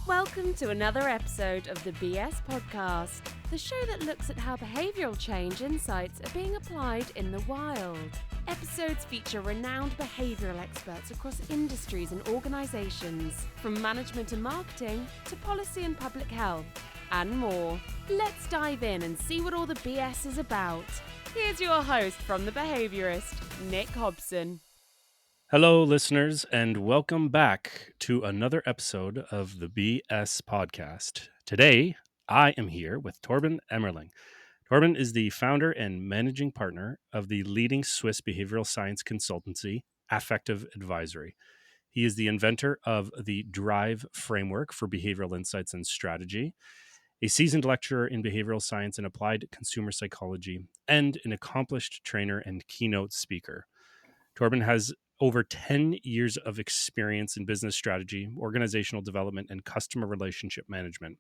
Welcome to another episode of the BS Podcast, the show that looks at how behavioural change insights are being applied in the wild. Episodes feature renowned behavioural experts across industries and organisations, from management and marketing to policy and public health, and more. Let's dive in and see what all the BS is about. Here's your host from The Behaviourist, Nick Hobson. Hello, listeners, and welcome back to another episode of the BS Podcast. Today, I am here with Torben Emmerling. Torben is the founder and managing partner of the leading Swiss behavioral science consultancy, Affective Advisory. He is the inventor of the D.R.I.V.E framework for behavioral insights and strategy, a seasoned lecturer in behavioral science and applied consumer psychology, and an accomplished trainer and keynote speaker. Torben has over 10 years of experience in business strategy, organizational development, and customer relationship management.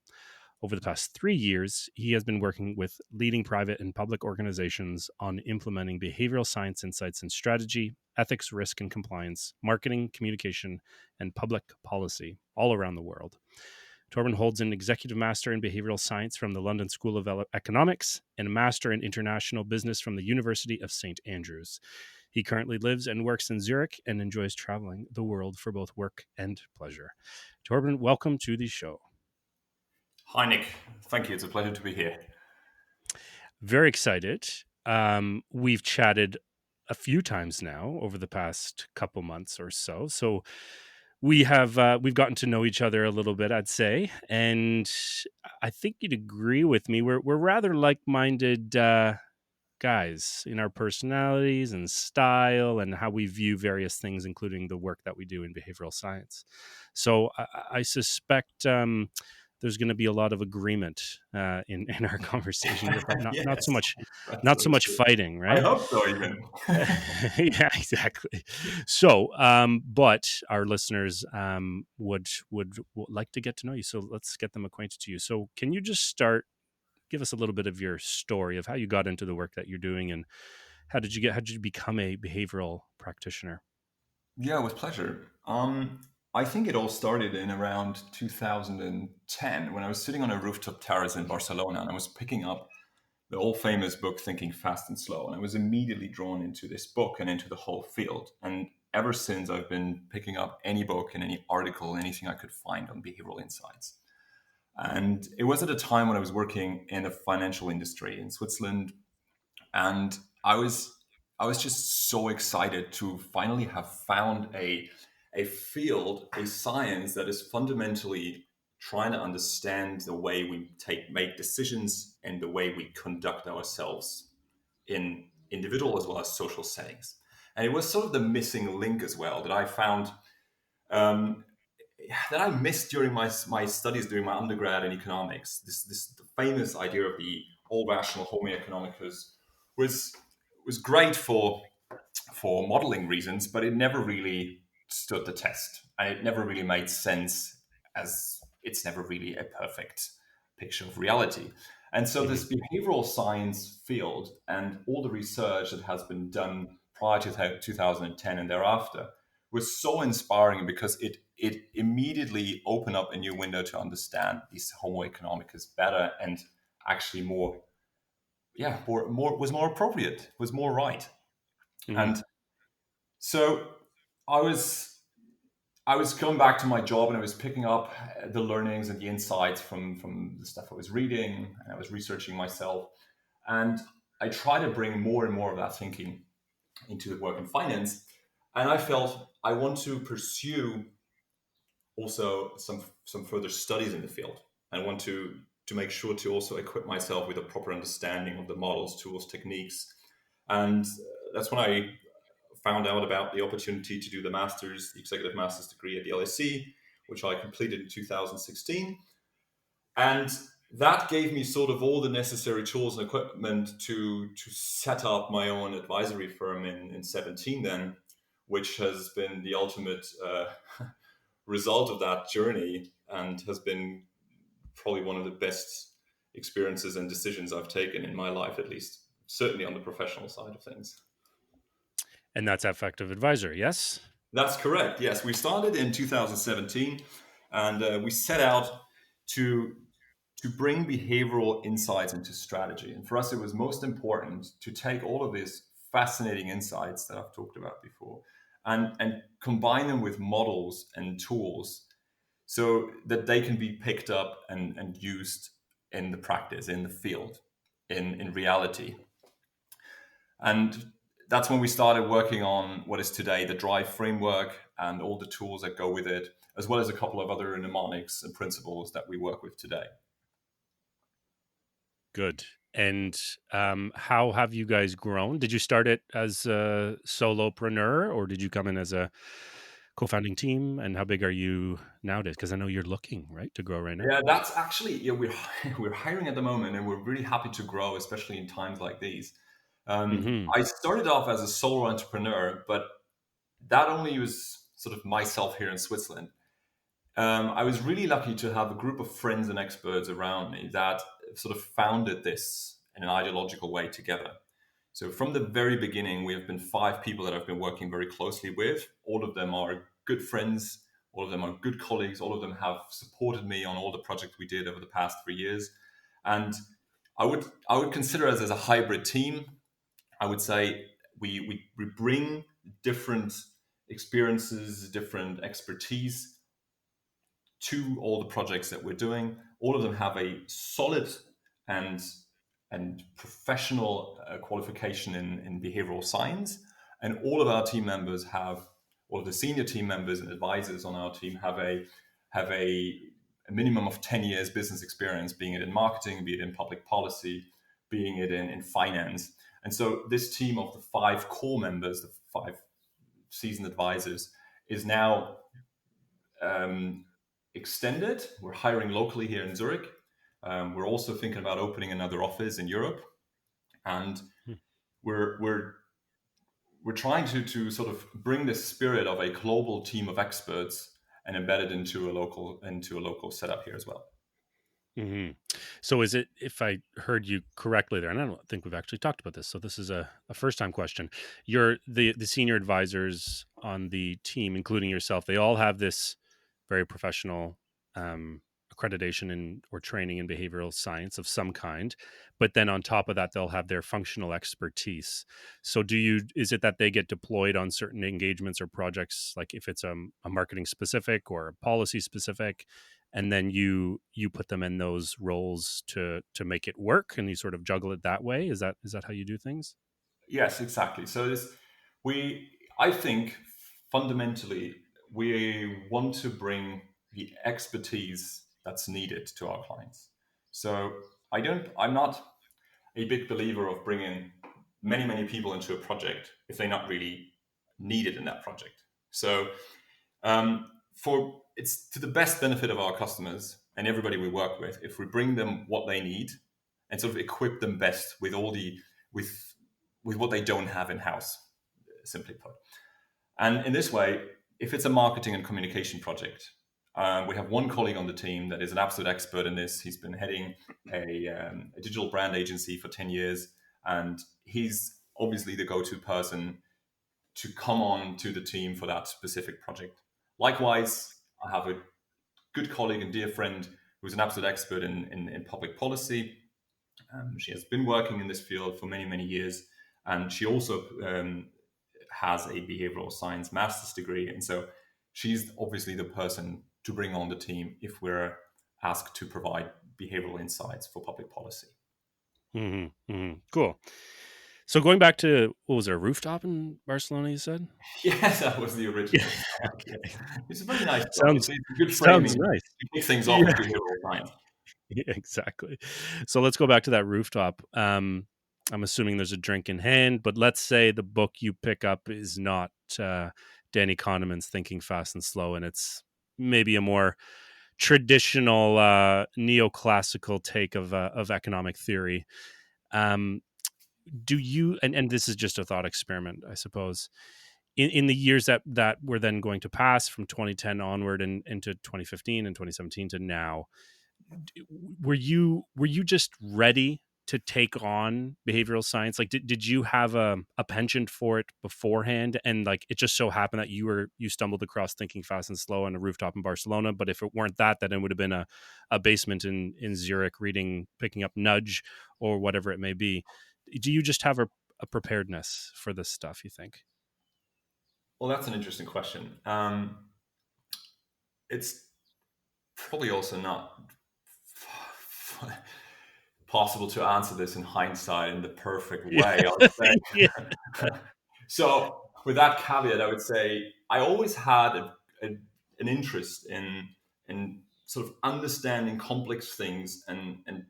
Over the past 3 years, he has been working with leading private and public organizations on implementing behavioral science insights and strategy, ethics, risk and compliance, marketing, communication, and public policy all around the world. Torben holds an executive master in behavioral science from the London School of Economics and a master in international business from the University of St. Andrews. He currently lives and works in Zurich and enjoys traveling the world for both work and pleasure. Torben, welcome to the show. Hi, Nick. Thank you. It's a pleasure to be here. Very excited. We've chatted a few times now over the past couple months or so. So we've gotten to know each other a little bit, I'd say, and I think you'd agree with me. We're rather like-minded guys in our personalities and style and how we view various things, including the work that we do in behavioral science. So I suspect there's going to be a lot of agreement in our conversation. Yes, not so much fighting, right? I hope so, even. Yeah, exactly. So, but our listeners would like to get to know you. So let's get them acquainted to you. So can you just give us a little bit of your story of how you got into the work that you're doing and how did you become a behavioral practitioner? Yeah, with pleasure. I think it all started in around 2010 when I was sitting on a rooftop terrace in Barcelona and I was picking up the old famous book, Thinking Fast and Slow. And I was immediately drawn into this book and into the whole field. And ever since, I've been picking up any book and any article, anything I could find on behavioral insights. And it was at a time when I was working in the financial industry in Switzerland. And I was just so excited to finally have found a field, a science that is fundamentally trying to understand the way we make decisions and the way we conduct ourselves in individual as well as social settings. And it was sort of the missing link as well that I found that I missed during my studies during my undergrad in economics. This famous idea of the all rational homo economicus was great for modeling reasons, but it never really stood the test, and it never really made sense as it's never really a perfect picture of reality. And so this behavioral science field and all the research that has been done prior to 2010 and thereafter was so inspiring because it immediately opened up a new window to understand this homo economicus better and actually more was more appropriate, was more right. Mm-hmm. And so I was going back to my job and I was picking up the learnings and the insights from the stuff I was reading, and I was researching myself. And I try to bring more and more of that thinking into the work in finance. And I felt I want to pursue also some further studies in the field. I want to make sure to also equip myself with a proper understanding of the models, tools, techniques. And that's when I found out about the opportunity to do the executive master's degree at the LSE, which I completed in 2016. And that gave me sort of all the necessary tools and equipment to set up my own advisory firm in 17 then, which has been the ultimate result of that journey and has been probably one of the best experiences and decisions I've taken in my life, at least, certainly on the professional side of things. And that's Affective Advisory, yes? That's correct. Yes, we started in 2017. and we set out to bring behavioral insights into strategy. And for us, it was most important to take all of these fascinating insights that I've talked about before and combine them with models and tools so that they can be picked up and used in the practice, in the field, in reality. And that's when we started working on what is today the D.R.I.V.E framework and all the tools that go with it, as well as a couple of other mnemonics and principles that we work with today. Good. And how have you guys grown? Did you start it as a solopreneur, or did you come in as a co-founding team? And how big are you nowadays? Because I know you're looking, right, to grow right now. Yeah, that's actually, we're hiring at the moment, and we're really happy to grow, especially in times like these. Mm-hmm. I started off as a solo entrepreneur, but that only was sort of myself here in Switzerland. I was really lucky to have a group of friends and experts around me that sort of founded this in an ideological way together. So from the very beginning, we have been 5 people that I've been working very closely with. All of them are good friends. All of them are good colleagues. All of them have supported me on all the projects we did over the past 3 years. And I would consider us as a hybrid team. I would say we bring different experiences, different expertise to all the projects that we're doing. All of them have a solid and professional qualification in behavioral science, and all of our team members have, or the senior team members and advisors on our team have a minimum of 10 years business experience, being it in marketing, be it in public policy, being it in finance. And so this team of the 5 core members, the 5 seasoned advisors, is now extended. We're hiring locally here in Zurich. We're also thinking about opening another office in Europe, and we're trying to sort of bring the spirit of a global team of experts and embed it into a local setup here as well. Mm-hmm. So is it, if I heard you correctly there, and I don't think we've actually talked about this, so this is a first time question. You're the senior advisors on the team, including yourself, they all have this very professional accreditation or training in behavioral science of some kind, but then on top of that, they'll have their functional expertise. So is it that they get deployed on certain engagements or projects, like if it's a marketing specific or a policy specific, and then you put them in those roles to make it work, and you sort of juggle it that way? Is that how you do things? Yes, exactly. So I think fundamentally we want to bring the expertise that's needed to our clients. So I'm not a big believer of bringing many people into a project if they're not really needed in that project. So for it's to the best benefit of our customers and everybody we work with if we bring them what they need and sort of equip them best with all the with what they don't have in house, simply put. And in this way, if it's a marketing and communication project, we have one colleague on the team that is an absolute expert in this. He's been heading a digital brand agency for 10 years, and he's obviously the go-to person to come on to the team for that specific project. Likewise, I have a good colleague and dear friend who's an absolute expert in public policy. She has been working in this field for many years, and she also has a behavioral science master's degree. And so she's obviously the person to bring on the team if we're asked to provide behavioral insights for public policy. Mm-hmm. Mm-hmm. Cool. So going back to, what was there, a rooftop in Barcelona, you said? Yes, that was the original. Okay. It's a very nice job. Sounds It's good sounds framing nice. to kick things off Yeah. with behavioral science. Yeah, exactly. So let's go back to that rooftop. I'm assuming there's a drink in hand, but let's say the book you pick up is not Danny Kahneman's Thinking Fast and Slow, and it's maybe a more traditional neoclassical take of economic theory. Do you, and this is just a thought experiment, I suppose, in the years that we're then going to pass from 2010 onward and into 2015 and 2017 to now, were you just ready to take on behavioral science? Like, did you have a penchant for it beforehand, and like it just so happened that you stumbled across Thinking Fast and Slow on a rooftop in Barcelona? But if it weren't that, then it would have been a basement in Zurich picking up Nudge or whatever it may be. Do you just have a preparedness for this stuff, you think? Well, that's an interesting question. It's probably also not possible to answer this in hindsight in the perfect Yeah. way, I would Yeah. say. So, with that caveat, I would say I always had an interest in sort of understanding complex things and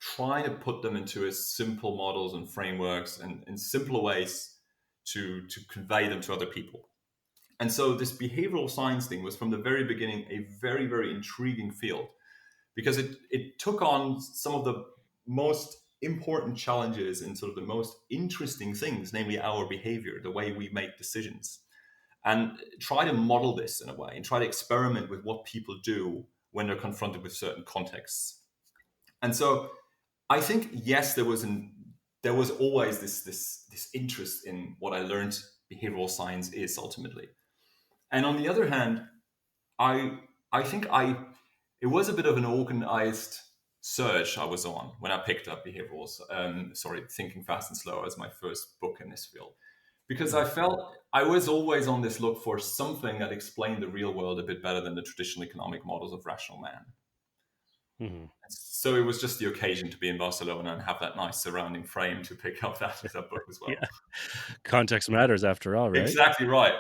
trying to put them into as simple models and frameworks and in simpler ways to convey them to other people. And so this behavioral science thing was from the very beginning a very, very intriguing field because it took on some of the most important challenges and sort of the most interesting things, namely our behavior, the way we make decisions, and try to model this in a way and try to experiment with what people do when they're confronted with certain contexts. And so I think, yes, there was always this interest in what I learned behavioral science is ultimately. And on the other hand, I I think it was a bit of an organized search I was on when I picked up Thinking Fast and Slow as my first book in this field, because I felt I was always on this look for something that explained the real world a bit better than the traditional economic models of rational man. Mm-hmm. So it was just the occasion to be in Barcelona and have that nice surrounding frame to pick up that book as well. Yeah. Context matters after all, right? Exactly right.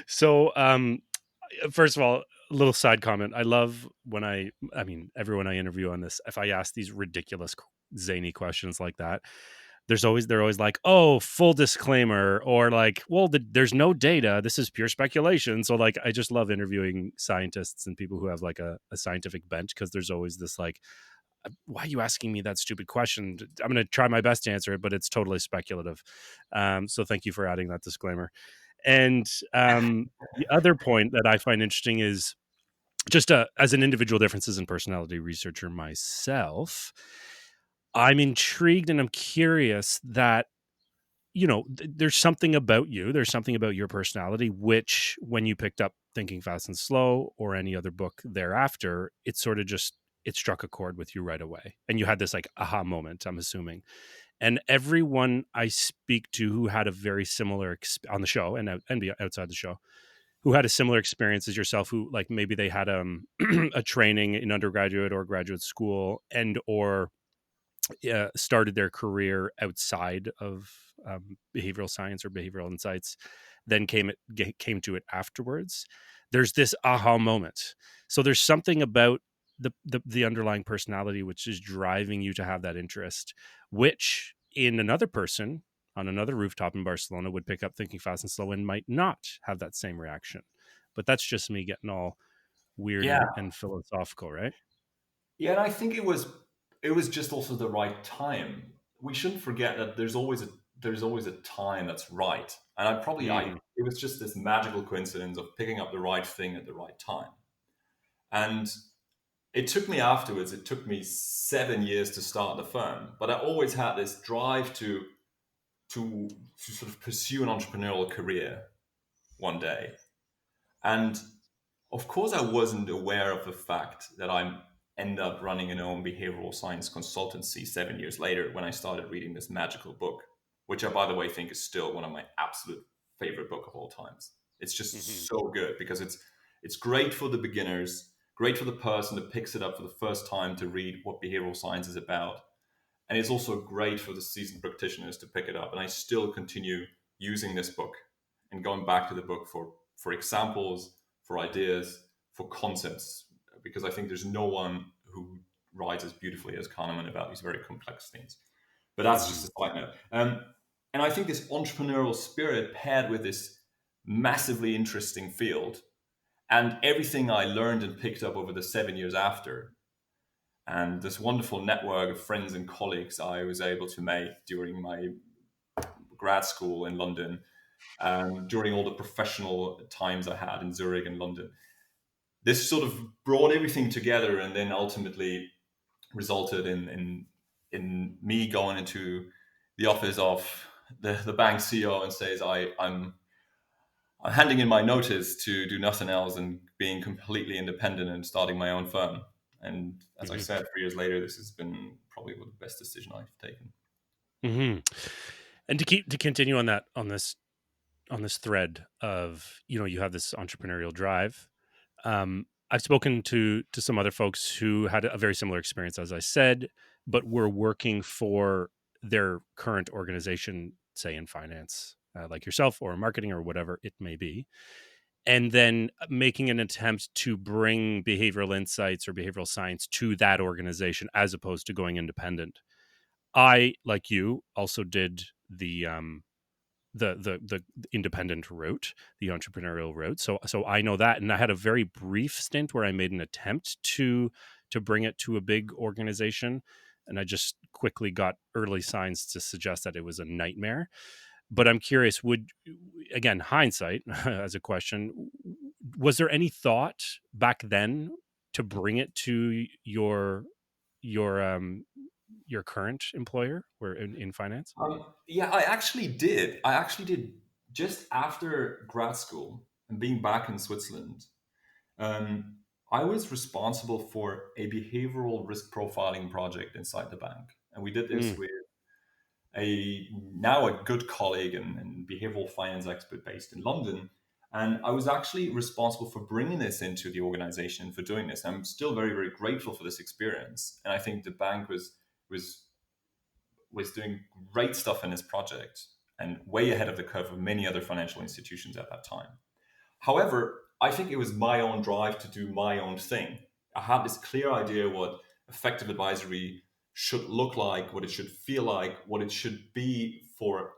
So, first of all, a little side comment. I love when I mean, everyone I interview on this, if I ask these ridiculous, zany questions like that, they're always like, oh, full disclaimer, or like, well, there's no data. This is pure speculation. So, like, I just love interviewing scientists and people who have like a scientific bent because there's always this like, why are you asking me that stupid question? I'm going to try my best to answer it, but it's totally speculative. So, thank you for adding that disclaimer. And the other point that I find interesting is just as an individual differences in personality researcher myself, I'm intrigued and I'm curious that, there's something about you, there's something about your personality, which when you picked up Thinking Fast and Slow or any other book thereafter, it sort of just, it struck a chord with you right away. And you had this like aha moment, I'm assuming. And everyone I speak to who had a very similar on the show and outside the show, who had a similar experience as yourself, who like maybe they had a training in undergraduate or graduate school and or started their career outside of behavioral science or behavioral insights, then came to it afterwards. There's this aha moment. So there's something about the underlying personality which is driving you to have that interest, which in another person on another rooftop in Barcelona would pick up Thinking Fast and Slow and might not have that same reaction. But that's just me getting all weird Yeah. and philosophical, right? Yeah, and I think it was just also the right time. We shouldn't forget that there's always a time that's right. And Mm. it was just this magical coincidence of picking up the right thing at the right time. And it took me 7 years to start the firm, but I always had this drive to sort of pursue an entrepreneurial career one day. And of course, I wasn't aware of the fact that I end up running an own behavioral science consultancy 7 years later when I started reading this magical book, which I, by the way, think is still one of my absolute favorite book of all times. It's Hmm. just so good because it's great for the beginners, great for the person that picks it up for the first time to read what behavioral science is about, and it's also great for the seasoned practitioners to pick it up. And I still continue using this book and going back to the book for examples, for ideas, for concepts, because I think there's no one who writes as beautifully as Kahneman about these very complex things. But that's just Hmm. a side note. And I think this entrepreneurial spirit paired with this massively interesting field and everything I learned and picked up over the 7 years after, and this wonderful network of friends and colleagues I was able to make during my grad school in London, during all the professional times I had in Zurich and London. This sort of brought everything together and then ultimately resulted in in me going into the office of the bank CEO and says, I'm handing in my notice to do nothing else and being completely independent and starting my own firm. And as I Hmm. said, 3 years later, this has been probably the best decision I've taken. Hmm. And to continue on that on this thread of, you have this entrepreneurial drive. I've spoken to some other folks who had a very similar experience, as I said, but were working for their current organization, say in finance, like yourself, or marketing, or whatever it may be, and then making an attempt to bring behavioral insights or behavioral science to that organization as opposed to going independent. I, like you, also did the independent route, the entrepreneurial route. So I know that, and I had a very brief stint where I made an attempt to bring it to a big organization, and I just quickly got early signs to suggest that it was a nightmare. But I'm curious, would, again, hindsight as a question, was there any thought back then to bring it to your your current employer, or in finance? Yeah, I actually did. Just after grad school and being back in Switzerland. Um, I was responsible for a behavioral risk profiling project inside the bank, and we did this Mm, with a now a good colleague and behavioral finance expert based in London. And I was actually responsible for bringing this into the organization for doing this. I'm still very, very grateful for this experience, and I think the bank was was doing great stuff in this project and way ahead of the curve of many other financial institutions at that time. However, I think it was my own drive to do my own thing. I had this clear idea what effective advisory should look like, what it should feel like, what it should be for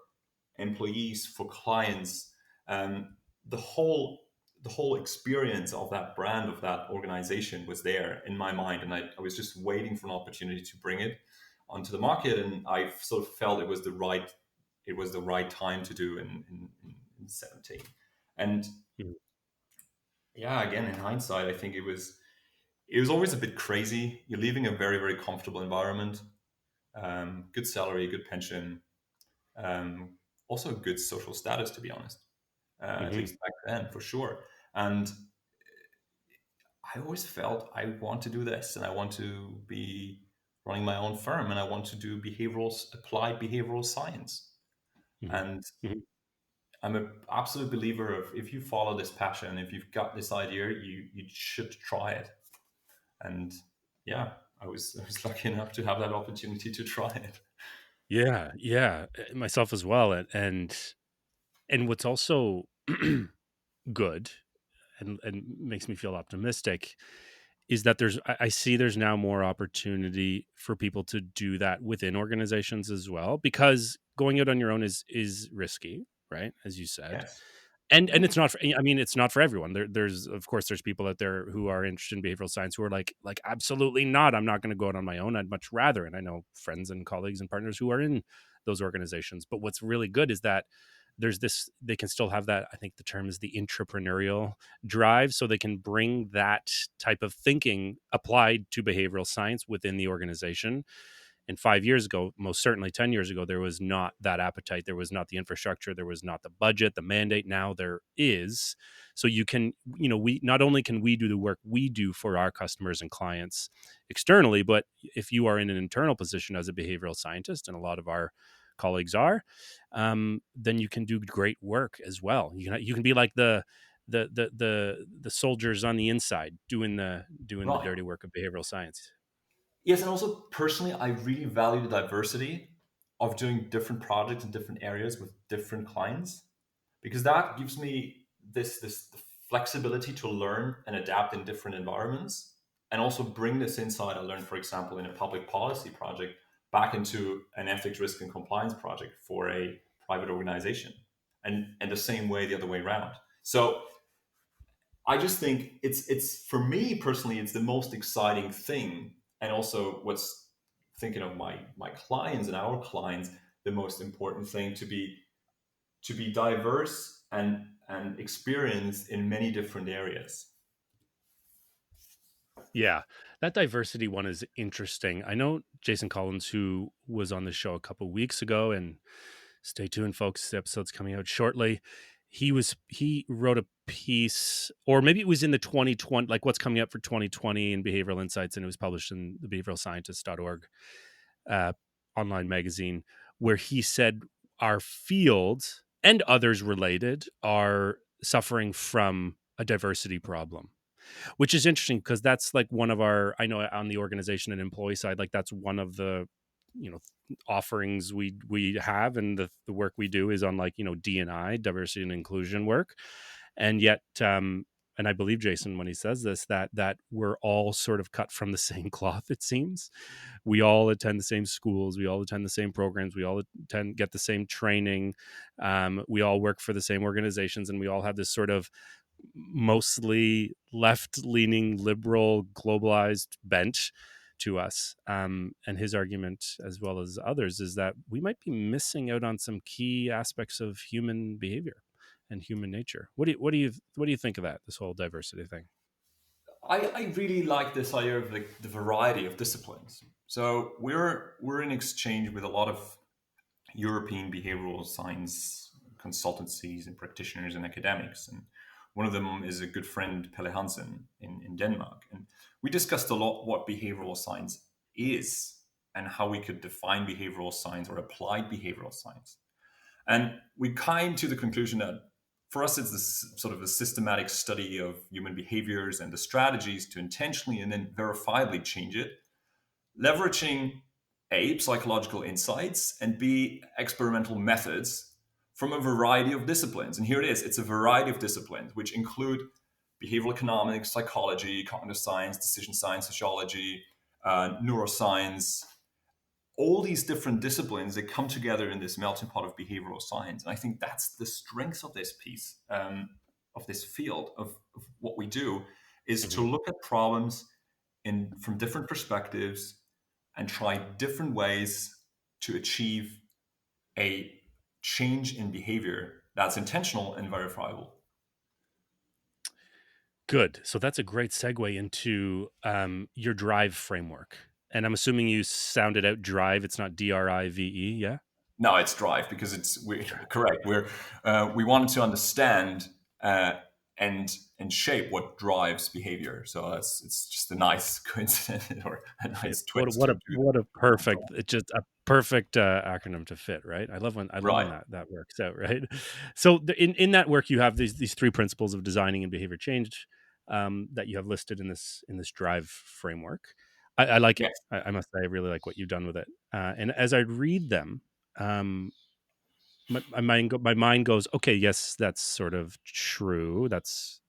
employees, for clients. Um, the whole the whole experience of that brand, of that organization, was there in my mind, and I was just waiting for an opportunity to bring it onto the market. And I sort of felt it was the right time to do in 17. And mm, yeah, again, in hindsight, I think it was always a bit crazy. You're leaving a very, very comfortable environment, good salary, good pension, um, also good social status, to be honest, at mhm, least back then, for sure. And I always felt I want to do this, and I want to be running my own firm, and I want to do applied behavioral science. mhm, And mhm. I'm an absolute believer of, if you follow this passion, if you've got this idea, you should try it. And yeah, I was lucky enough to have that opportunity to try it. Yeah, yeah, myself as well, and what's also good, and makes me feel optimistic, is that I see there's now more opportunity for people to do that within organizations as well, because going out on your own is risky, right? As you said. Yes. And Yeah. it's not for, I mean, it's not for everyone. There's, of course, there's people out there who are interested in behavioral science who are like absolutely not. I'm not going to go out on my own. I'd much rather. And I know friends and colleagues and partners who are in those organizations. But what's really good is that there's this, they can still have that, I think the term is the intrapreneurial drive, so they can bring that type of thinking applied to behavioral science within the organization. And 5 years ago, most certainly 10 years ago, there was not that appetite. There was not the infrastructure. There was not the budget, the mandate. Now there is. So you can, we not only can we do the work we do for our customers and clients externally, but if you are in an internal position as a behavioral scientist, and a lot of our colleagues are, then you can do great work as well. You can be like the soldiers on the inside doing the Right. dirty work of behavioral science. Yes, and also personally, I really value the diversity of doing different projects in different areas with different clients, because that gives me this flexibility to learn and adapt in different environments, and also bring this insight I learned, for example, in a public policy project, back into an ethics, risk, and compliance project for a private organization, and the same way the other way around. So I just think it's for me personally, it's the most exciting thing, and also what's, thinking of my clients and our clients, the most important thing, to be diverse and experienced in many different areas. Yeah, that diversity one is interesting. I know Jason Collins, who was on the show a couple weeks ago, and stay tuned, folks. The episode's coming out shortly. He wrote a piece, or maybe it was in the 2020, like what's coming up for 2020 in behavioral insights, and it was published in the behavioralscientist.org uh, online magazine, where he said our field and others related are suffering from a diversity problem, which is interesting because that's like one of our, I know on the organization and employee side, like that's one of the, you know, offerings we have, and the work we do is on, like, you know, D&I, diversity and inclusion work. And yet and I believe Jason when he says this, that we're all sort of cut from the same cloth, it seems. We all attend the same schools, we all attend the same programs, we all get the same training, we all work for the same organizations, and we all have this sort of mostly left-leaning, liberal, globalized bent to us. And his argument, as well as others, is that we might be missing out on some key aspects of human behavior and human nature. What do you think of that? This whole diversity thing. I really like this idea of the variety of disciplines. So we're in exchange with a lot of European behavioral science consultancies and practitioners and academics. And one of them is a good friend, Pelle Hansen in Denmark. And we discussed a lot what behavioral science is and how we could define behavioral science or applied behavioral science. And we came to the conclusion that for us, it's this sort of a systematic study of human behaviors and the strategies to intentionally and then verifiably change it, leveraging A, psychological insights, and B, experimental methods from a variety of disciplines. And here it is, it's a variety of disciplines, which include behavioral economics, psychology, cognitive science, decision science, sociology, neuroscience, all these different disciplines that come together in this melting pot of behavioral science. And I think that's the strength of this piece, of this field of what we do, is to look at problems from different perspectives and try different ways to achieve a change in behavior that's intentional and verifiable. Good. So that's a great segue into your D.R.I.V.E framework. And I'm assuming you sounded out D.R.I.V.E. It's not D.R.I.V.E., yeah? No, it's D.R.I.V.E because we're correct. We wanted to understand and shape what drives behavior. So it's just a nice coincidence or a nice twist. What a perfect, it's just a perfect acronym to fit, right? I love when Right. that works out, right? So in that work, you have these three principles of designing and behavior change that you have listed in this D.R.I.V.E framework. I like it. Yes. I must say, I really like what you've done with it. And as I read them, my mind goes, okay, yes, that's sort of true. That's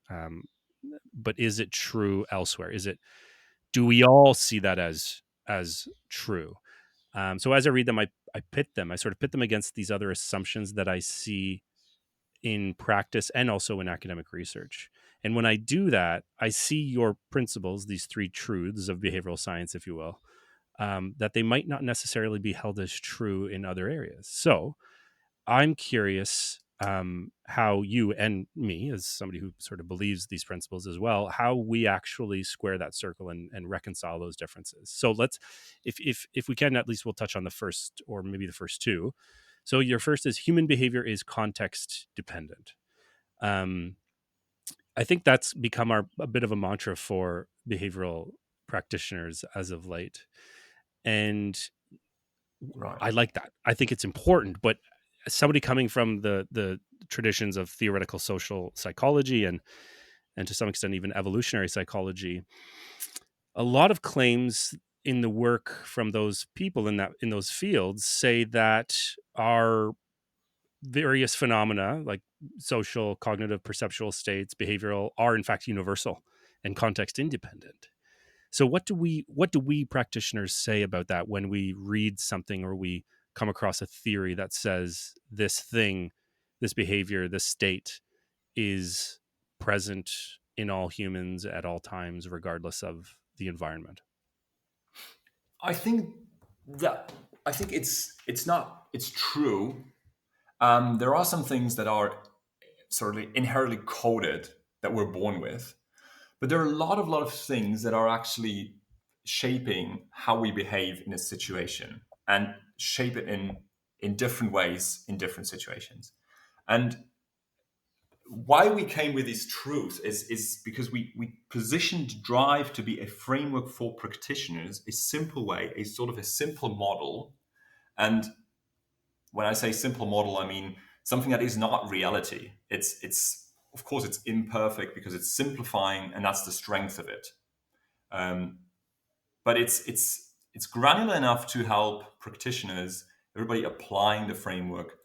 but is it true elsewhere? Do we all see that as true? So as I read them, I sort of pit them against these other assumptions that I see in practice and also in academic research. And when I do that, I see your principles, these three truths of behavioral science, if you will, that they might not necessarily be held as true in other areas. So I'm curious how you and me, as somebody who sort of believes these principles as well, how we actually square that circle and reconcile those differences. So let's, if we can, at least we'll touch on the first, or maybe the first two. So your first is human behavior is context dependent. I think that's become a bit of a mantra for behavioral practitioners as of late, and Right. I like that. I think it's important, but as somebody coming from the traditions of theoretical social psychology and to some extent even evolutionary psychology, a lot of claims in the work from those people in those fields say that our various phenomena like social, cognitive, perceptual states, behavioral, are in fact universal and context independent. So what do we practitioners say about that when we read something or we come across a theory that says this thing, this behavior, this state is present in all humans at all times, regardless of the environment? I think it's true. There are some things that are sort of inherently coded that we're born with, But there are a lot of things that are actually shaping how we behave in a situation and shape it in different ways in different situations. And why we came with these truths is because we positioned drive to be a framework for practitioners, a simple way, a sort of a simple model. And when I say simple model, I mean something that is not reality. It's of course it's imperfect because it's simplifying, and that's the strength of it. Um, but it's granular enough to help practitioners, everybody applying the framework,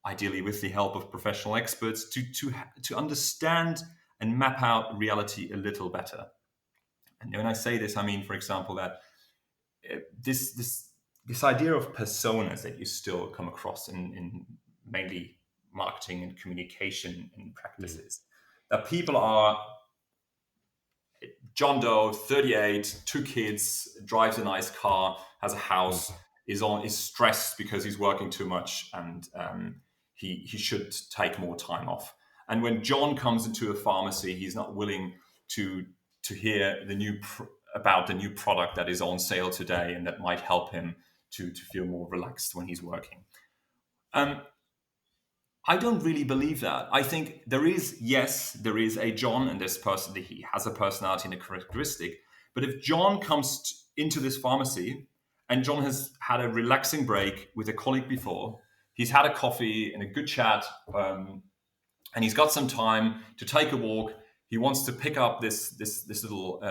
ideally with the help of professional experts, to understand and map out reality a little better. And when I say this, I mean, for example, that this idea of personas that you still come across in mainly marketing and communication and practices, that people are John Doe, 38, two kids, drives a nice car, has a house, is stressed because he's working too much, and he should take more time off. And when John comes into a pharmacy, he's not willing to hear about the new product that is on sale today and that might help him to feel more relaxed when he's working. I don't really believe that. I think there is a John, and this person, he has a personality and a characteristic. But if John comes into this pharmacy and John has had a relaxing break with a colleague before, he's had a coffee and a good chat, and he's got some time to take a walk. He wants to pick up this little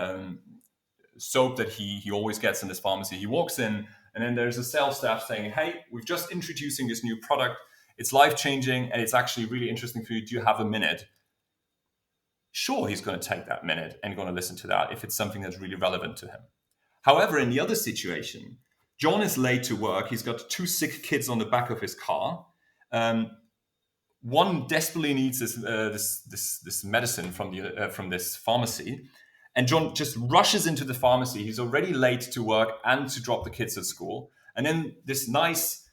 soap that he always gets in this pharmacy. He walks in, and then there's a sales staff saying, "Hey, we've just introducing this new product. It's life-changing, and it's actually really interesting for you. Do you have a minute?" Sure, he's going to take that minute and going to listen to that if it's something that's really relevant to him. However, in the other situation, John is late to work. He's got two sick kids on the back of his car. One desperately needs this medicine from this pharmacy, and John just rushes into the pharmacy. He's already late to work and to drop the kids at school. And then this nice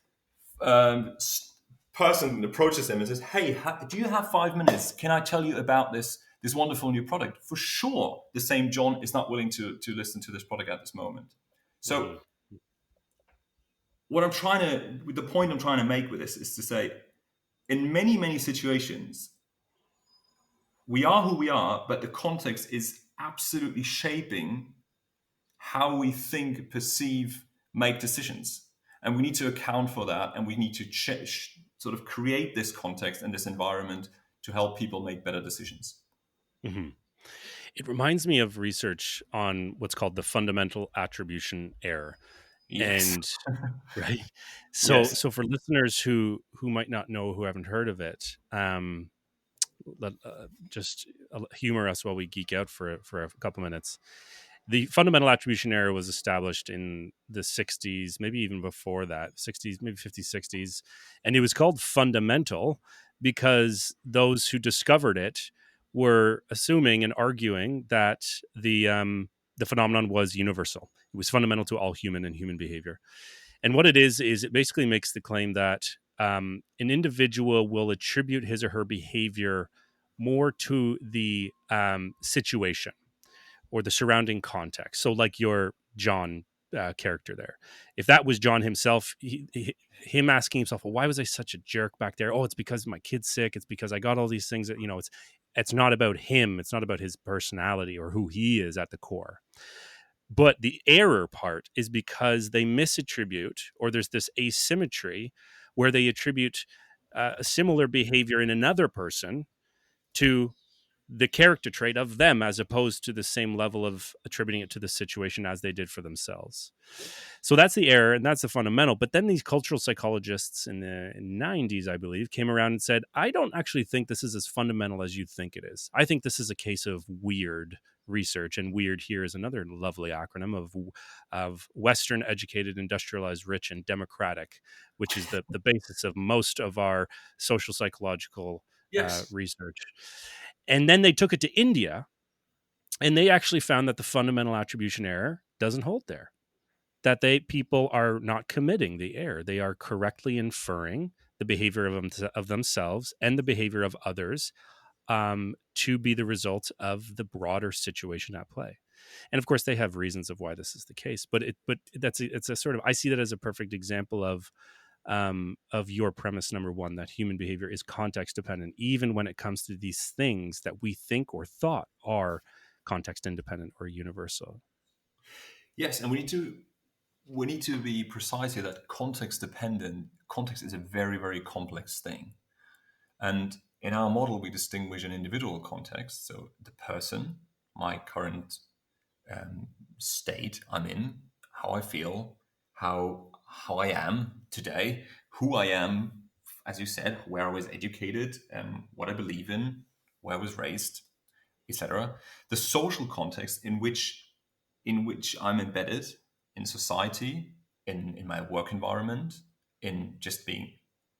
person approaches him and says, "Hey, do you have 5 minutes? Can I tell you about this wonderful new product?" For sure, the same John is not willing to listen to this product at this moment. So the point I'm trying to make with this is to say, in many, many situations, we are who we are, but the context is absolutely shaping how we think, perceive, make decisions. And we need to account for that, and we need to sort of create this context and this environment to help people make better decisions. Mm-hmm. It reminds me of research on what's called the fundamental attribution error. Yes. And right. So Yes. so for listeners who might not know, who haven't heard of it, just humor us while we geek out for a couple minutes. The fundamental attribution error was established in the 60s, maybe even before that, 60s, maybe 50s, 60s. And it was called fundamental because those who discovered it were assuming and arguing that the phenomenon was universal. It was fundamental to all human and human behavior. And what it is it basically makes the claim that an individual will attribute his or her behavior more to the situation or the surrounding context. So, like your John character there, if that was John himself, him asking himself, "Well, why was I such a jerk back there?" "Oh, it's because my kid's sick. It's because I got all these things that It's not about him. It's not about his personality or who he is at the core." But the error part is because they misattribute, or there's this asymmetry where they attribute a similar behavior in another person to the character trait of them, as opposed to the same level of attributing it to the situation as they did for themselves. So that's the error, and that's the fundamental. But then these cultural psychologists in the 90s, I believe, came around and said, "I don't actually think this is as fundamental as you think it is. I think this is a case of weird research." And weird here is another lovely acronym of Western, educated, industrialized, rich, and democratic, which is the basis of most of our social psychological Yes. research. And then they took it to India, and they actually found that the fundamental attribution error doesn't hold there. That people are not committing the error. They are correctly inferring the behavior of themselves and the behavior of others to be the result of the broader situation at play. And of course, they have reasons of why this is the case. But it's a sort of, I see that as a perfect example of your premise number one, that human behavior is context dependent, even when it comes to these things that we think or thought are context independent or universal. Yes, and we need to be precise here that context dependent context is a very, very complex thing. And in our model, we distinguish an individual context, so the person, my current state I'm in, how I feel, how I am today, who I am, as you said, where I was educated, what I believe in, where I was raised, etc. The social context in which I'm embedded in society, in my work environment, in just being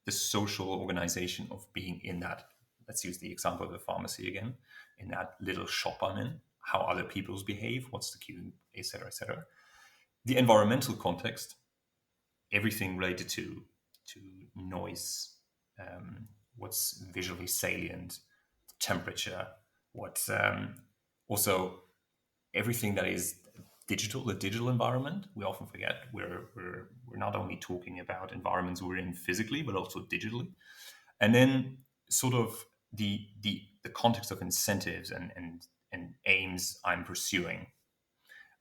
the social organization of being in that. Let's use the example of the pharmacy again, in that little shop I'm in, how other people's behave, what's the queue, etc., etc. The environmental context, everything related to noise, what's visually salient, temperature, what's also everything that is digital, the digital environment. We often forget we're not only talking about environments we're in physically, but also digitally. And then sort of the context of incentives and aims I'm pursuing.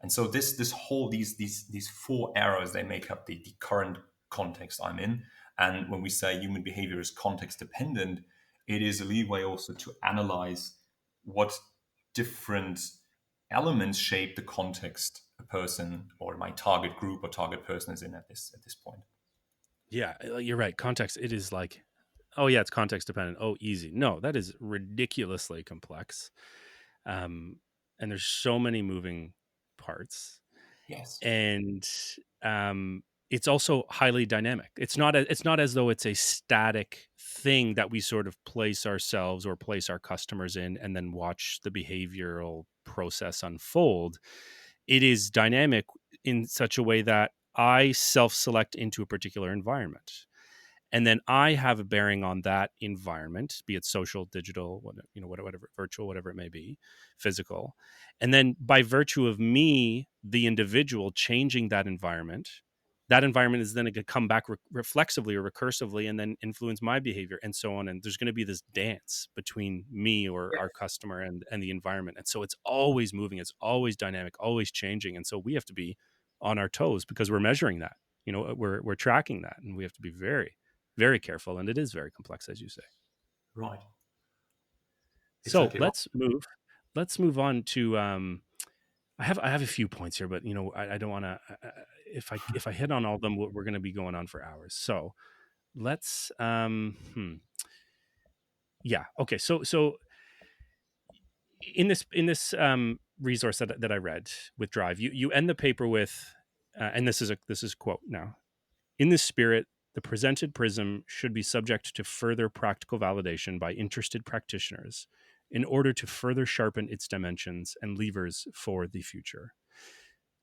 And so this whole these four arrows, they make up the current context I'm in. And when we say human behavior is context dependent, it is a leeway also to analyze what different elements shape the context a person or my target group or target person is in at this point. Yeah, you're right. Context, it is like, oh yeah, it's context dependent. Oh, easy. No, that is ridiculously complex. And there's so many moving parts. Yes. And it's also highly dynamic. It's not as though it's a static thing that we sort of place ourselves or place our customers in and then watch the behavioral process unfold. It is dynamic in such a way that I self-select into a particular environment, and then I have a bearing on that environment, be it social, digital, whatever, virtual, whatever it may be, physical. And then by virtue of me, the individual, changing that environment is then going to come back reflexively or recursively and then influence my behavior and so on. And there's going to be this dance between me or our customer and the environment. And so it's always moving, it's always dynamic, always changing. And so we have to be on our toes because we're measuring that. We're tracking that, and we have to be very, very careful, and it is very complex, as you say. Right. So Exactly right. let's move on to I have a few points here, but I don't want to if I hit on all of them, we're going to be going on for hours. So let's yeah, okay. So in this resource that I read with D.R.I.V.E, you end the paper with and this is a quote now. In this spirit, the presented prism should be subject to further practical validation by interested practitioners in order to further sharpen its dimensions and levers for the future.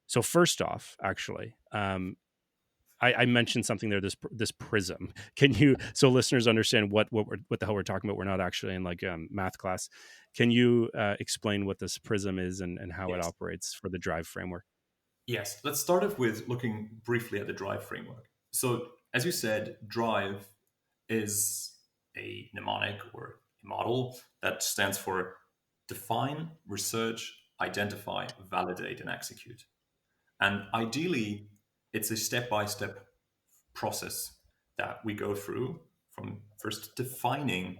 So first off, actually, I mentioned something there. This prism. Can you, so listeners understand what the hell we're talking about? We're not actually in like math class. Can you explain what this prism is and how it Yes. operates for the D.R.I.V.E framework? Yes. Let's start off with looking briefly at the D.R.I.V.E framework. So, as you said, D.R.I.V.E is a mnemonic or a model that stands for define, research, identify, validate, and execute. And ideally, it's a step by step process that we go through from first defining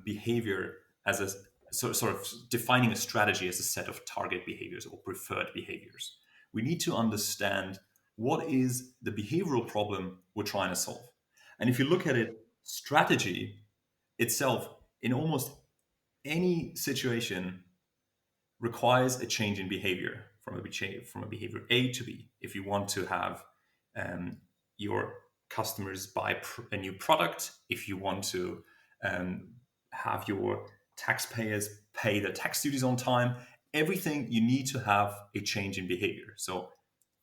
behavior as a sort of defining a strategy as a set of target behaviors or preferred behaviors. We need to understand what is the behavioral problem we're trying to solve. And if you look at it, strategy itself in almost any situation requires a change in behavior from a behavior A to B. If you want to have your customers buy a new product, if you want to have your taxpayers pay their tax duties on time, everything you need to have a change in behavior. So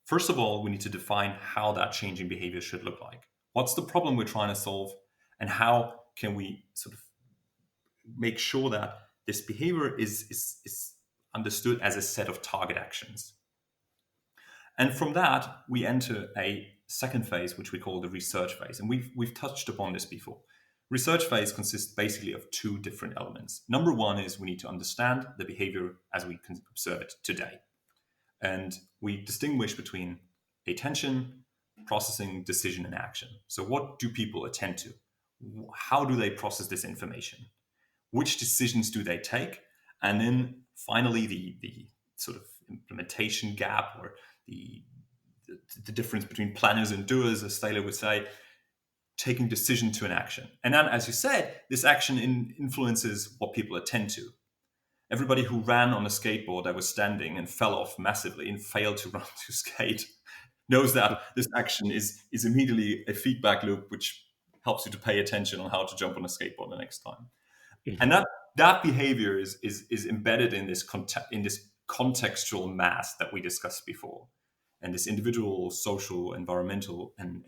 first of all, we need to define how that change in behavior should look like. What's the problem we're trying to solve, and how can we sort of make sure that this behavior is understood as a set of target actions. And from that, we enter a second phase, which we call the research phase. And we've touched upon this before. Research phase consists basically of two different elements. Number one is we need to understand the behavior as we can observe it today. And we distinguish between attention, processing, decision, and action. So what do people attend to? How do they process this information? Which decisions do they take? And then finally, the sort of implementation gap, or the difference between planners and doers, as Thaler would say, taking decision to an action. And then, as you said, this action influences what people attend to. Everybody who ran on a skateboard that was standing and fell off massively and failed to run to skate knows that this action is immediately a feedback loop, which helps you to pay attention on how to jump on a skateboard the next time. And that behavior is embedded in this contextual mass that we discussed before, and this individual, social, environmental, and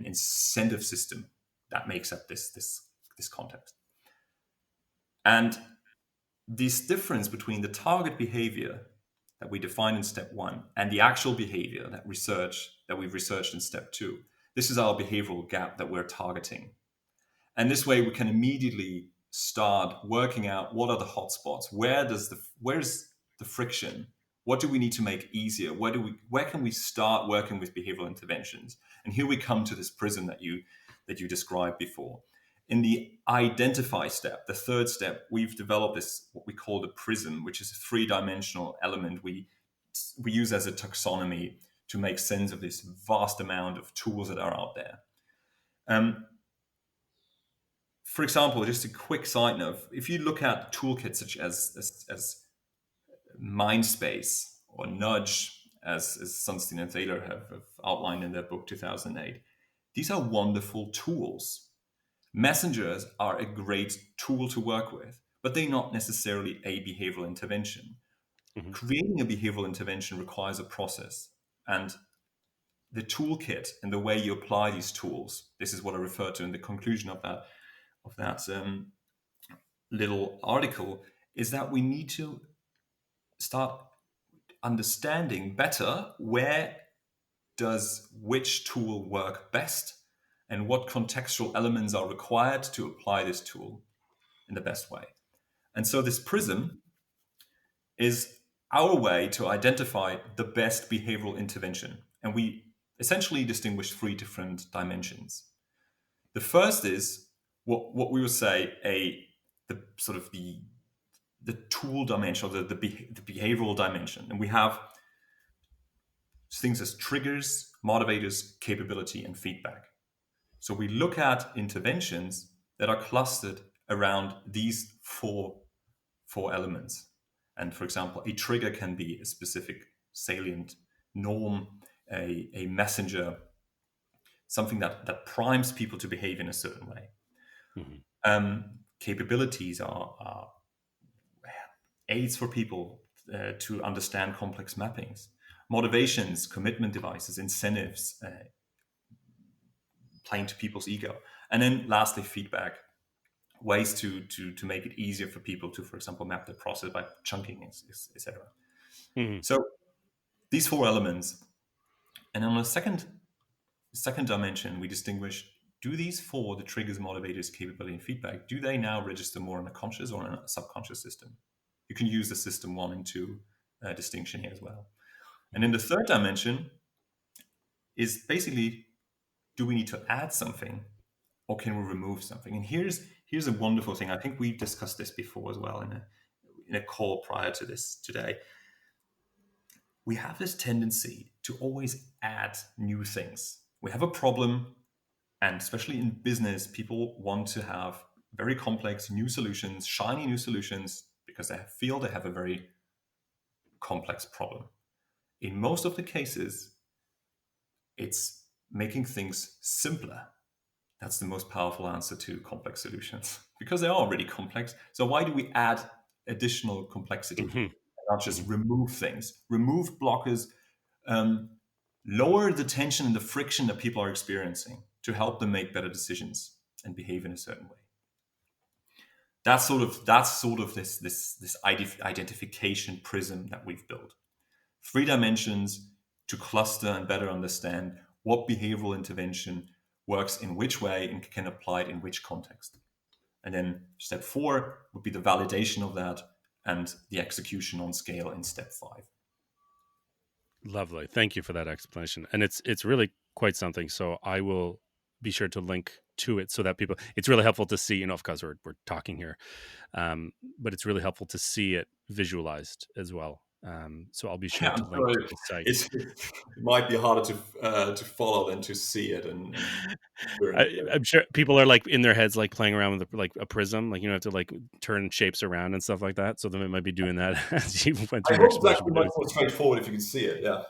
incentive system that makes up this context. And this difference between the target behavior that we define in step one and the actual behavior that we've researched in step two, this is our behavioral gap that we're targeting. And this way we can immediately start working out what are the hotspots, where's the friction, what do we need to make easier, where can we start working with behavioral interventions. And here we come to this prism that you described before. In the identify step, the third step, we've developed this, what we call the prism, which is a three-dimensional element we use as a taxonomy to make sense of this vast amount of tools that are out there. For example, just a quick side note, if you look at toolkits such as Mindspace or Nudge, as Sunstein and Thaler have outlined in their book 2008, these are wonderful tools. Messengers are a great tool to work with, but they're not necessarily a behavioral intervention. Mm-hmm. Creating a behavioral intervention requires a process, and the toolkit and the way you apply these tools, this is what I refer to in the conclusion of that little article, is that we need to start understanding better where does which tool work best and what contextual elements are required to apply this tool in the best way. And so this prism is our way to identify the best behavioral intervention. And we essentially distinguish three different dimensions. The first is what we would say the tool dimension, or the behavioral dimension. And we have things as triggers, motivators, capability, and feedback. So we look at interventions that are clustered around these four elements. And for example, a trigger can be a specific salient norm, a messenger, something that primes people to behave in a certain way. Mm-hmm. Capabilities are aids for people to understand complex mappings. Motivations, commitment devices, incentives, playing to people's ego. And then lastly, feedback, ways to make it easier for people to, for example, map the process by chunking, etc. Mm-hmm. So these four elements. And on the second dimension, we distinguish, do these four, the triggers, motivators, capability, and feedback, do they now register more in a conscious or in a subconscious system? You can use the system 1 and 2 distinction here as well. And then the third dimension is basically, do we need to add something or can we remove something? And here's a wonderful thing. I think we've discussed this before as well in a call prior to this today. We have this tendency to always add new things. We have a problem, and especially in business, people want to have very complex new solutions, shiny new solutions, because they feel they have a very complex problem. In most of the cases, it's making things simpler. That's the most powerful answer to complex solutions, because they are already complex. So why do we add additional complexity? Mm-hmm. Not just remove things, remove blockers, lower the tension and the friction that people are experiencing to help them make better decisions and behave in a certain way. That's sort of this identification prism that we've built. 3 dimensions to cluster and better understand what behavioral intervention works in which way and can apply it in which context. And then step 4 would be the validation of that and the execution on scale in step 5. Lovely. Thank you for that explanation. And it's really quite something. So I will be sure to link to it so that people, it's really helpful to see, of course we're talking here, but it's really helpful to see it visualized as well. So I'll be sure Yeah, to I'm link sorry. to the site. It might be harder to follow than to see it. And I'm sure people are like in their heads, like playing around with like a prism, like, have to like turn shapes around and stuff like that. So they might be doing that as you went I through your hope it's explanation. actually much more straightforward if you can see it. Yeah.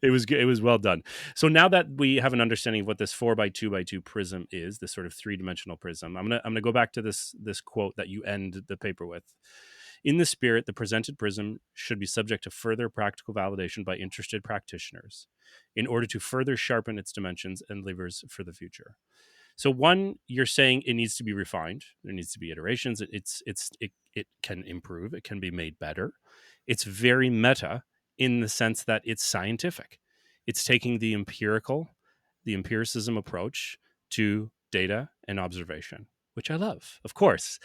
It was good. It was well done. So now that we have an understanding of what this 4x2x2 prism is, this sort of 3-dimensional prism, I'm gonna go back to this quote that you end the paper with. In the spirit, the presented prism should be subject to further practical validation by interested practitioners in order to further sharpen its dimensions and levers for the future. So one, you're saying it needs to be refined. There needs to be iterations. It can improve. It can be made better. It's very meta in the sense that it's scientific. It's taking the empiricism approach to data and observation, which I love, of course.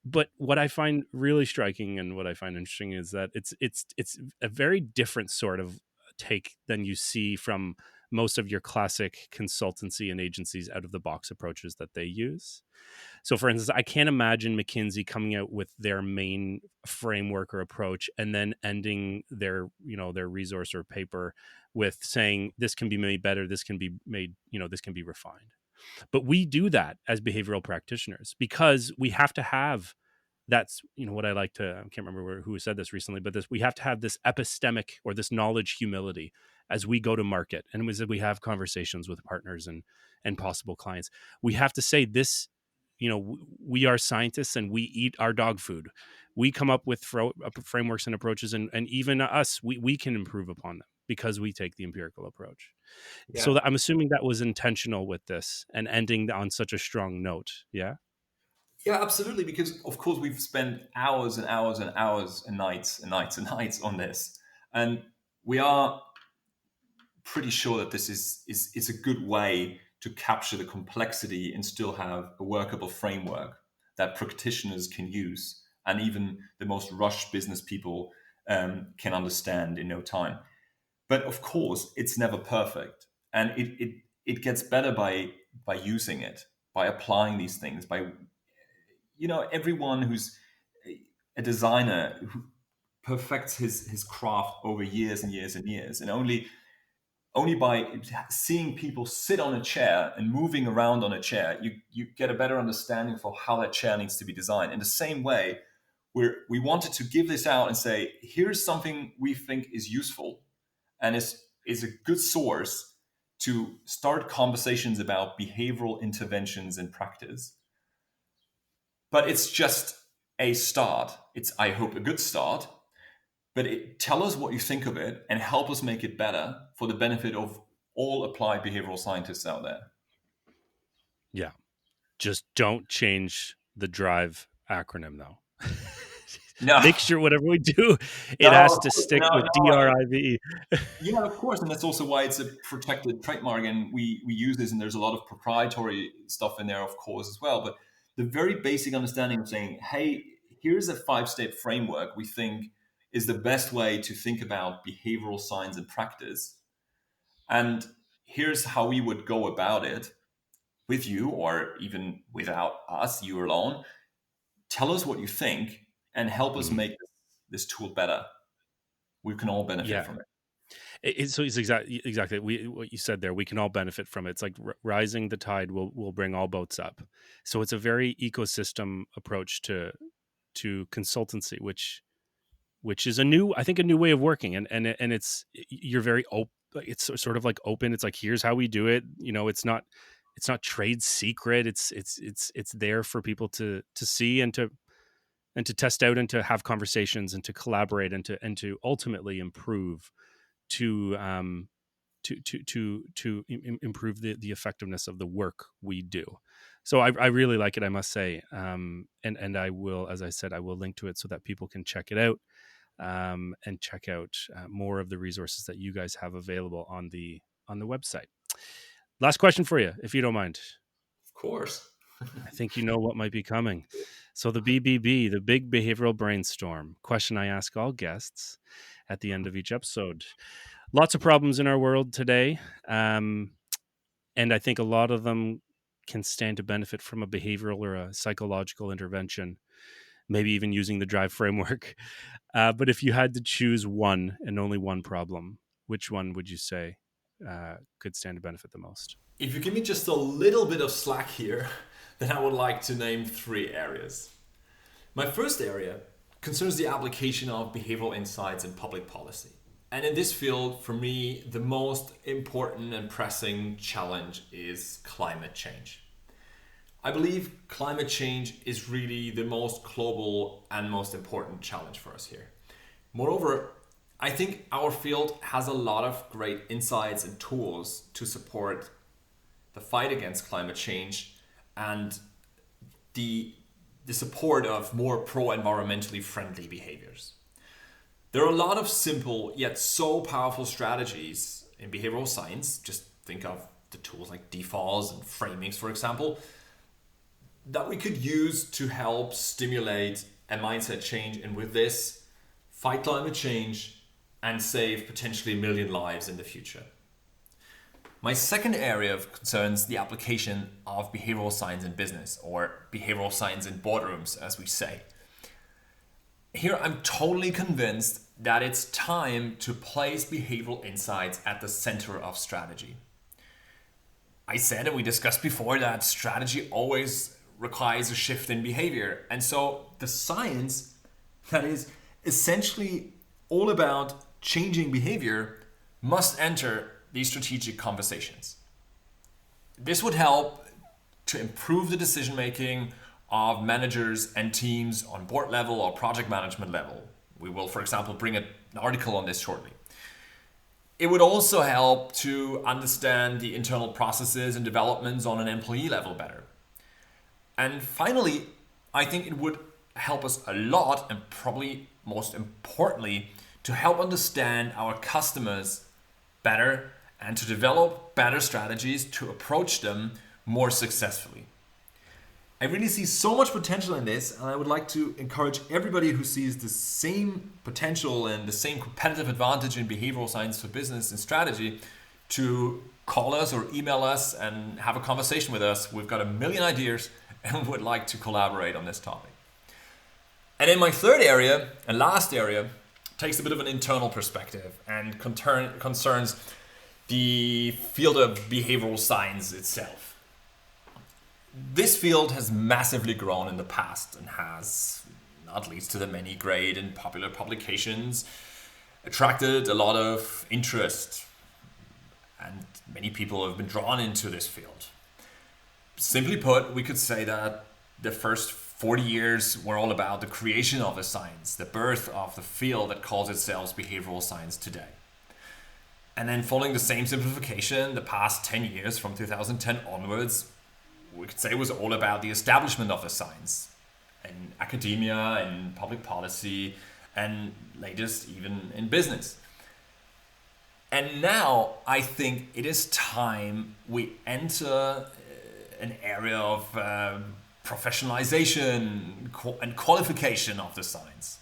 But what I find really striking and what I find interesting is that it's a very different sort of take than you see from most of your classic consultancy and agencies out of the box approaches that they use. So for instance, I can't imagine McKinsey coming out with their main framework or approach and then ending their resource or paper with saying this can be made better, this can be made, this can be refined. But we do that as behavioral practitioners because we have to have, that's what I like to, I can't remember who said this recently, but we have to have this epistemic or this knowledge humility as we go to market and as we have conversations with partners and possible clients. We have to say this, we are scientists and we eat our dog food. We come up with frameworks and approaches, and even us, we can improve upon them because we take the empirical approach. Yeah. So I'm assuming that was intentional with this and ending on such a strong note. Yeah. Yeah, absolutely. Because of course we've spent hours and hours and hours and nights and nights and nights on this, and we are pretty sure that this is a good way to capture the complexity and still have a workable framework that practitioners can use, and even the most rushed business people can understand in no time. But of course, it's never perfect, and it gets better by using it, by applying these things, by everyone who's a designer who perfects his craft over years and years and years, and only by seeing people sit on a chair and moving around on a chair, you get a better understanding for how that chair needs to be designed. In the same way, we wanted to give this out and say, here's something we think is useful and is a good source to start conversations about behavioral interventions in practice. But it's just a start. It's, I hope, a good start. But tell us what you think of it and help us make it better for the benefit of all applied behavioral scientists out there. Yeah. Just don't change the DRIVE acronym, though. No. Make sure whatever we do, it has to stick with D.R.I.V.E. Yeah, of course. And that's also why it's a protected trademark. And we use this, and there's a lot of proprietary stuff in there, of course, as well. But the very basic understanding of saying, hey, here's a 5-step framework we think is the best way to think about behavioral science and practice. And here's how we would go about it with you, or even without us, you alone. Tell us what you think and help us make this tool better. We can all benefit from it. So it's exactly what you said there. We can all benefit from it. It's like rising the tide will bring all boats up. So it's a very ecosystem approach to consultancy, which is a new way of working, and it's, you're very open. It's sort of like open. It's like, here's how we do it. It's not trade secret. It's there for people to see and to test out and to have conversations and to collaborate and to ultimately improve to improve the effectiveness of the work we do. So I really like it, I must say. And I will, as I said, I will link to it so that people can check it out, and check out more of the resources that you guys have available on the website. Last question for you, if you don't mind. Of course. I think you know what might be coming. So the BBB, the Big Behavioral Brainstorm, question I ask all guests at the end of each episode. Lots of problems in our world today, and I think a lot of them can stand to benefit from a behavioral or a psychological intervention, maybe even using the D.R.I.V.E framework. But if you had to choose one and only one problem, which one would you say could stand to benefit the most? If you give me just a little bit of slack here, then I would like to name 3 areas. My first area concerns the application of behavioral insights in public policy. And in this field, for me, the most important and pressing challenge is climate change. I believe climate change is really the most global and most important challenge for us here. Moreover, I think our field has a lot of great insights and tools to support the fight against climate change and the support of more pro-environmentally friendly behaviors. There are a lot of simple yet so powerful strategies in behavioral science. Just think of the tools like defaults and framings, for example, that we could use to help stimulate a mindset change, and with this, fight climate change and save potentially 1 million lives in the future. My second area concerns the application of behavioral science in business, or behavioral science in boardrooms, as we say. Here, I'm totally convinced that it's time to place behavioral insights at the center of strategy. I said, and we discussed before, that strategy always requires a shift in behavior. And so the science that is essentially all about changing behavior must enter these strategic conversations. This would help to improve the decision making of managers and teams on board level or project management level. We will, for example, bring an article on this shortly. It would also help to understand the internal processes and developments on an employee level better. And finally, I think it would help us a lot, and probably most importantly, to help understand our customers better and to develop better strategies to approach them more successfully. I really see so much potential in this, and I would like to encourage everybody who sees the same potential and the same competitive advantage in behavioral science for business and strategy to call us or email us and have a conversation with us. We've got 1 million ideas and would like to collaborate on this topic. And in my third area and last area takes a bit of an internal perspective and concerns the field of behavioral science itself. This field has massively grown in the past and has, not least to the many great and popular publications, attracted a lot of interest, and many people have been drawn into this field. Simply put, we could say that the first 40 years were all about the creation of a science, the birth of the field that calls itself behavioral science today. And then following the same simplification, the past 10 years from 2010 onwards, we could say it was all about the establishment of the science in academia and public policy, and latest even in business. And now I think it is time we enter an area of professionalization and qualification of the science.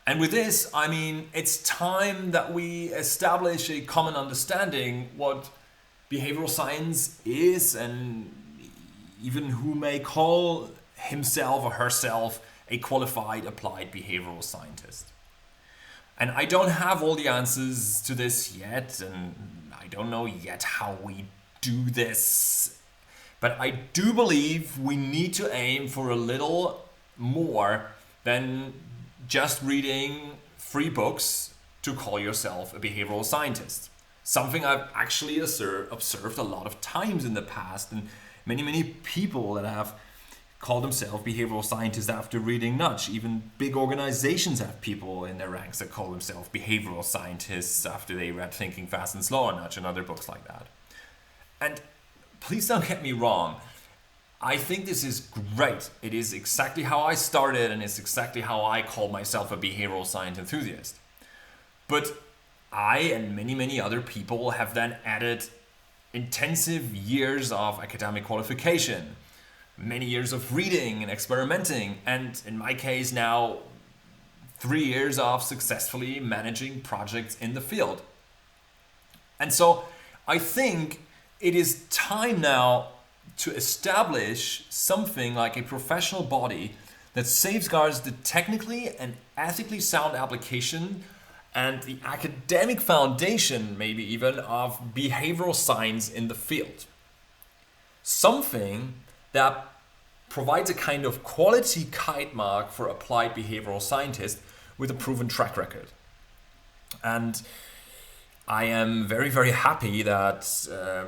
And with this, I mean, it's time that we establish a common understanding what behavioral science is, and even who may call himself or herself a qualified applied behavioral scientist. And I don't have all the answers to this yet, and I don't know yet how we do this, but I do believe we need to aim for a little more than just reading 3 books to call yourself a behavioral scientist. Something I've actually observed a lot of times in the past, and many people that have called themselves behavioral scientists after reading Nudge. Even big organizations have people in their ranks that call themselves behavioral scientists after they read Thinking Fast and Slow on Nudge and other books like that. And please don't get me wrong, I think this is great. It is exactly how I started, and it's exactly how I call myself a behavioral science enthusiast. But I and many, many other people have then added intensive years of academic qualification, many years of reading and experimenting, and in my case now, 3 years of successfully managing projects in the field. And so I think it is time now to establish something like a professional body that safeguards the technically and ethically sound application and the academic foundation, maybe even, of behavioral science in the field. Something that provides a kind of quality kite mark for applied behavioral scientists with a proven track record. And I am very, very happy that a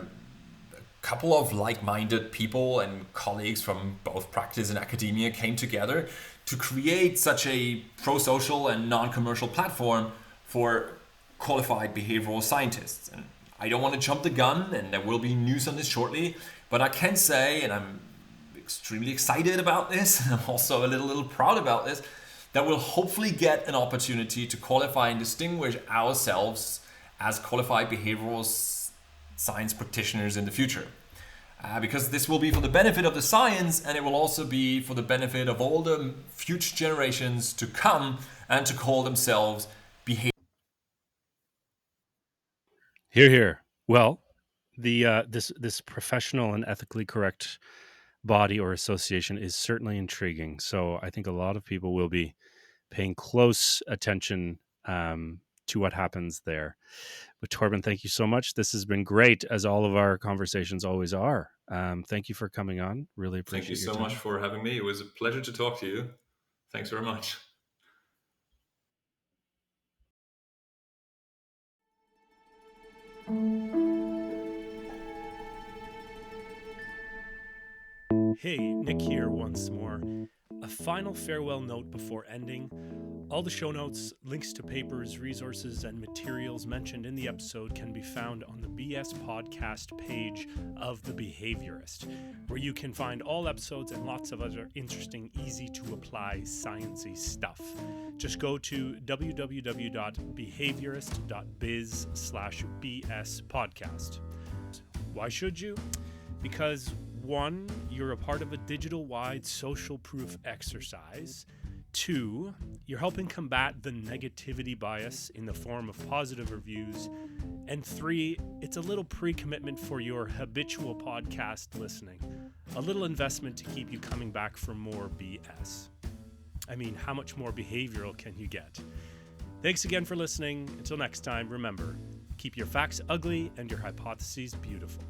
couple of like-minded people and colleagues from both practice and academia came together to create such a pro-social and non-commercial platform for qualified behavioral scientists. And I don't want to jump the gun, and there will be news on this shortly, but I can say, and I'm extremely excited about this, and I'm also a little proud about this, that we'll hopefully get an opportunity to qualify and distinguish ourselves as qualified behavioral science practitioners in the future. Because this will be for the benefit of the science, and it will also be for the benefit of all the future generations to come and to call themselves behavioral. Here. Well, the this professional and ethically correct body or association is certainly intriguing. So I think a lot of people will be paying close attention to what happens there. But Torben, thank you so much. This has been great, as all of our conversations always are. Thank you for coming on. Really appreciate Thank you so your time. much for having me. It was a pleasure to talk to you. Thanks very much. Hey, Nick here once more. A final farewell note before ending. All the show notes, links to papers, resources, and materials mentioned in the episode can be found on the BS podcast page of The Behaviorist, where you can find all episodes and lots of other interesting, easy-to-apply, sciencey stuff. Just go to www.behaviorist.biz/BS podcast. Why should you? Because 1, you're a part of a digital-wide social proof exercise. 2, you're helping combat the negativity bias in the form of positive reviews. And 3, it's a little pre-commitment for your habitual podcast listening. A little investment to keep you coming back for more BS. I mean, how much more behavioral can you get? Thanks again for listening. Until next time, remember, keep your facts ugly and your hypotheses beautiful.